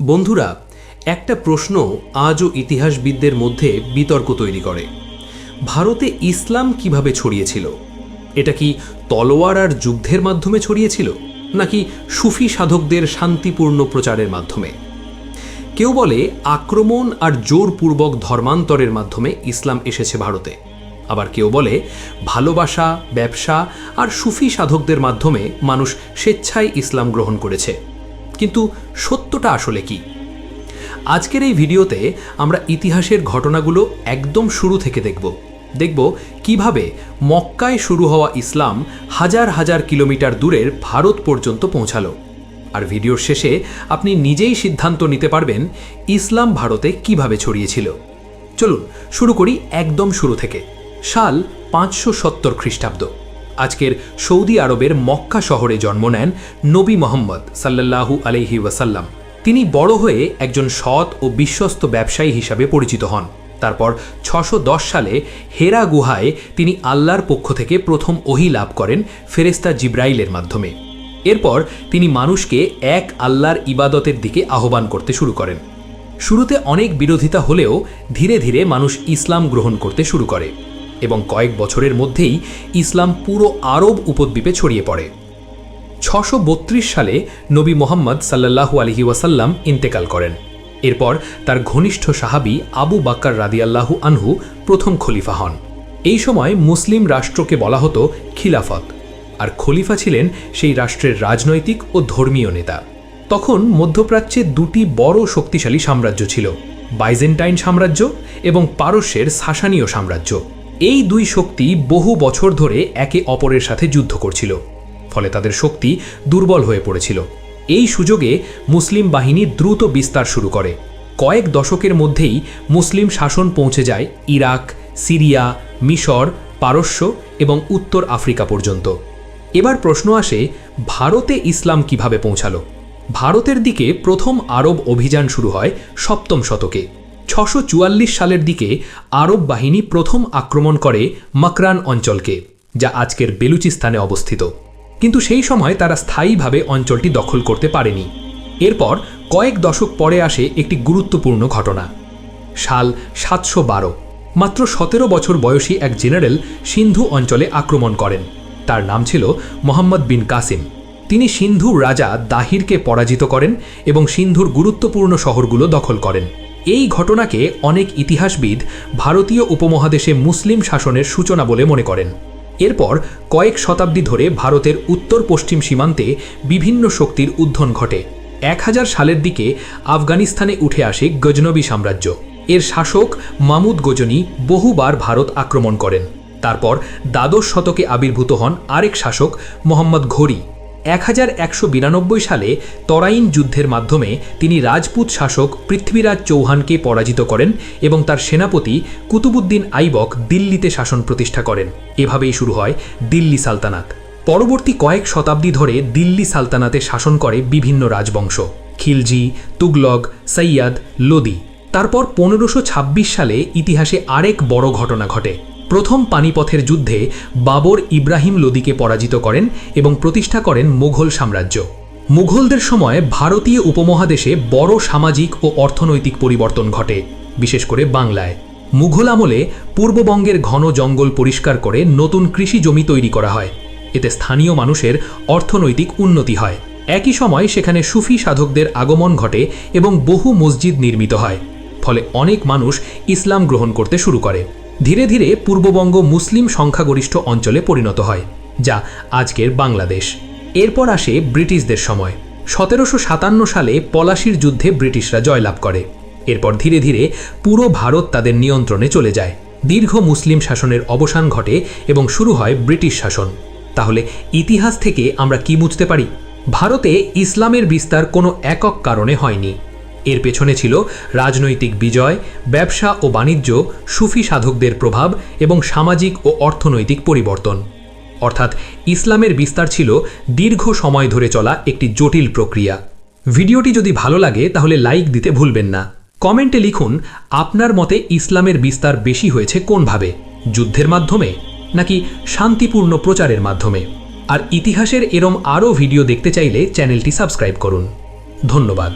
বন্ধুরা, একটা প্রশ্ন আজও ইতিহাসবিদদের মধ্যে বিতর্ক তৈরি করে। ভারতে ইসলাম কিভাবে ছড়িয়েছিল? এটা কি তলোয়ার আর যুদ্ধের মাধ্যমে ছড়িয়েছিল, নাকি সুফি সাধকদের শান্তিপূর্ণ প্রচারের মাধ্যমে? কেউ বলে আক্রমণ আর জোরপূর্বক ধর্মান্তরের মাধ্যমে ইসলাম এসেছে ভারতে। আবার কেউ বলে ভালোবাসা, ব্যবসা আর সুফি সাধকদের মাধ্যমে মানুষ স্বেচ্ছায় ইসলাম গ্রহণ করেছে। কিন্তু সত্যটা আসলে কি? আজকের এই ভিডিওতে আমরা ইতিহাসের ঘটনাগুলো একদম শুরু থেকে দেখব কিভাবে মক্কায় শুরু হওয়া ইসলাম হাজার হাজার কিলোমিটার দূরের ভারত পর্যন্ত পৌঁছালো। আর ভিডিওর শেষে আপনি নিজেই সিদ্ধান্ত নিতে পারবেন ইসলাম ভারতে কিভাবে ছড়িয়েছিল। চলুন শুরু করি একদম শুরু থেকে। সাল 570 খ্রিস্টাব্দ। আজকের সৌদি আরবের মক্কা শহরে জন্ম নেন নবী মোহাম্মদ সাল্লাল্লাহু আলাইহি ওয়াসাল্লাম। তিনি বড় হয়ে একজন সৎ ও বিশ্বস্ত ব্যবসায়ী হিসাবে পরিচিত হন। তারপর 610 সালে হেরা গুহায় তিনি আল্লাহর পক্ষ থেকে প্রথম ওহী লাভ করেন ফেরেশতা জিব্রাইলের মাধ্যমে। এরপর তিনি মানুষকে এক আল্লাহর ইবাদতের দিকে আহ্বান করতে শুরু করেন। শুরুতে অনেক বিরোধিতা হলেও ধীরে ধীরে মানুষ ইসলাম গ্রহণ করতে শুরু করে এবং কয়েক বছরের মধ্যেই ইসলাম পুরো আরব উপদ্বীপে ছড়িয়ে পড়ে। 632 সালে নবী মোহাম্মদ সাল্লাল্লাহু আলাইহি ওয়াসাল্লাম ইন্তেকাল করেন। এরপর তার ঘনিষ্ঠ সাহাবী আবু বাক্কার রাদিয়াল্লাহু আনহু প্রথম খলিফা হন। এই সময় মুসলিম রাষ্ট্রকে বলা হতো খিলাফত, আর খলিফা ছিলেন সেই রাষ্ট্রের রাজনৈতিক ও ধর্মীয় নেতা। তখন মধ্যপ্রাচ্যে দুটি বড় শক্তিশালী সাম্রাজ্য ছিল, বাইজেন্টাইন সাম্রাজ্য এবং পারস্যের সাসানীয় সাম্রাজ্য। এই দুই শক্তি বহু বছর ধরে একে অপরের সাথে যুদ্ধ করছিল, ফলে তাদের শক্তি দুর্বল হয়ে পড়েছিল। এই সুযোগে মুসলিম বাহিনী দ্রুত বিস্তার শুরু করে। কয়েক দশকের মধ্যেই মুসলিম শাসন পৌঁছে যায় ইরাক, সিরিয়া, মিশর, পারস্য এবং উত্তর আফ্রিকা পর্যন্ত। এবার প্রশ্ন আসে, ভারতে ইসলাম কিভাবে পৌঁছালো? ভারতের দিকে প্রথম আরব অভিযান শুরু হয় 7ম শতকে। 644 সালের দিকে আরব বাহিনী প্রথম আক্রমণ করে মকরান অঞ্চলকে, যা আজকের বেলুচিস্তানে অবস্থিত। কিন্তু সেই সময় তারা স্থায়ীভাবে অঞ্চলটি দখল করতে পারেনি। এরপর কয়েক দশক পরে আসে একটি গুরুত্বপূর্ণ ঘটনা। সাল 712। মাত্র 17 বছর বয়সী এক জেনারেল সিন্ধু অঞ্চলে আক্রমণ করেন। তার নাম ছিল মোহাম্মদ বিন কাসিম। তিনি সিন্ধুর রাজা দাহিরকে পরাজিত করেন এবং সিন্ধুর গুরুত্বপূর্ণ শহরগুলো দখল করেন। এই ঘটনাকে অনেক ইতিহাসবিদ ভারতীয় উপমহাদেশে মুসলিম শাসনের সূচনা বলে মনে করেন। এরপর কয়েক শতাব্দী ধরে ভারতের উত্তর পশ্চিম সীমান্তে বিভিন্ন শক্তির উত্থান ঘটে। 1000 সালের দিকে আফগানিস্তানে উঠে আসে গজনবী সাম্রাজ্য। এর শাসক মামুদ গজনী বহুবার ভারত আক্রমণ করেন। তারপর দ্বাদশ শতকে আবির্ভূত হন আরেক শাসক মোহাম্মদ ঘোরি। 1192 সালে তরাইন যুদ্ধের মাধ্যমে তিনি রাজপুত শাসক পৃথ্বীরাজ চৌহানকে পরাজিত করেন এবং তার সেনাপতি কুতুবুদ্দিন আইবক দিল্লিতে শাসন প্রতিষ্ঠা করেন। এভাবেই শুরু হয় দিল্লি সালতানাত। পরবর্তী কয়েক শতাব্দী ধরে দিল্লি সালতানাতে শাসন করে বিভিন্ন রাজবংশ, খিলজি, তুগলক, সৈয়দ, লোদি। তারপর 1526 সালে ইতিহাসে আরেক বড় ঘটনা ঘটে। প্রথম পানিপথের যুদ্ধে বাবর ইব্রাহিম লোদিকে পরাজিত করেন এবং প্রতিষ্ঠা করেন মুঘল সাম্রাজ্য। মুঘলদের সময় ভারতীয় উপমহাদেশে বড় সামাজিক ও অর্থনৈতিক পরিবর্তন ঘটে, বিশেষ করে বাংলায়। মুঘল আমলে পূর্ববঙ্গের ঘন জঙ্গল পরিষ্কার করে নতুন কৃষি জমি তৈরি করা হয়। এতে স্থানীয় মানুষের অর্থনৈতিক উন্নতি হয়। একই সময় সেখানে সুফি সাধকদের আগমন ঘটে এবং বহু মসজিদ নির্মিত হয়। ফলে অনেক মানুষ ইসলাম গ্রহণ করতে শুরু করে। ধীরে ধীরে পূর্ববঙ্গ মুসলিম সংখ্যাগরিষ্ঠ অঞ্চলে পরিণত হয়, যা আজকের বাংলাদেশ। এরপর আসে ব্রিটিশদের সময়। 1757 সালে পলাশির যুদ্ধে ব্রিটিশরা জয়লাভ করে। এরপর ধীরে ধীরে পুরো ভারত তাদের নিয়ন্ত্রণে চলে যায়। দীর্ঘ মুসলিম শাসনের অবসান ঘটে এবং শুরু হয় ব্রিটিশ শাসন। তাহলে ইতিহাস থেকে আমরা কি বুঝতে পারি? ভারতে ইসলামের বিস্তার কোনো একক কারণে হয়নি। এর পেছনে ছিল রাজনৈতিক বিজয়, ব্যবসা ও বাণিজ্য, সুফি সাধকদের প্রভাব এবং সামাজিক ও অর্থনৈতিক পরিবর্তন। অর্থাৎ ইসলামের বিস্তার ছিল দীর্ঘ সময় ধরে চলা একটি জটিল প্রক্রিয়া। ভিডিওটি যদি ভালো লাগে তাহলে লাইক দিতে ভুলবেন না। কমেন্টে লিখুন আপনার মতে ইসলামের বিস্তার বেশি হয়েছে কোনভাবে, যুদ্ধের মাধ্যমে নাকি শান্তিপূর্ণ প্রচারের মাধ্যমে? আর ইতিহাসের এরম আরও ভিডিও দেখতে চাইলে চ্যানেলটি সাবস্ক্রাইব করুন। ধন্যবাদ।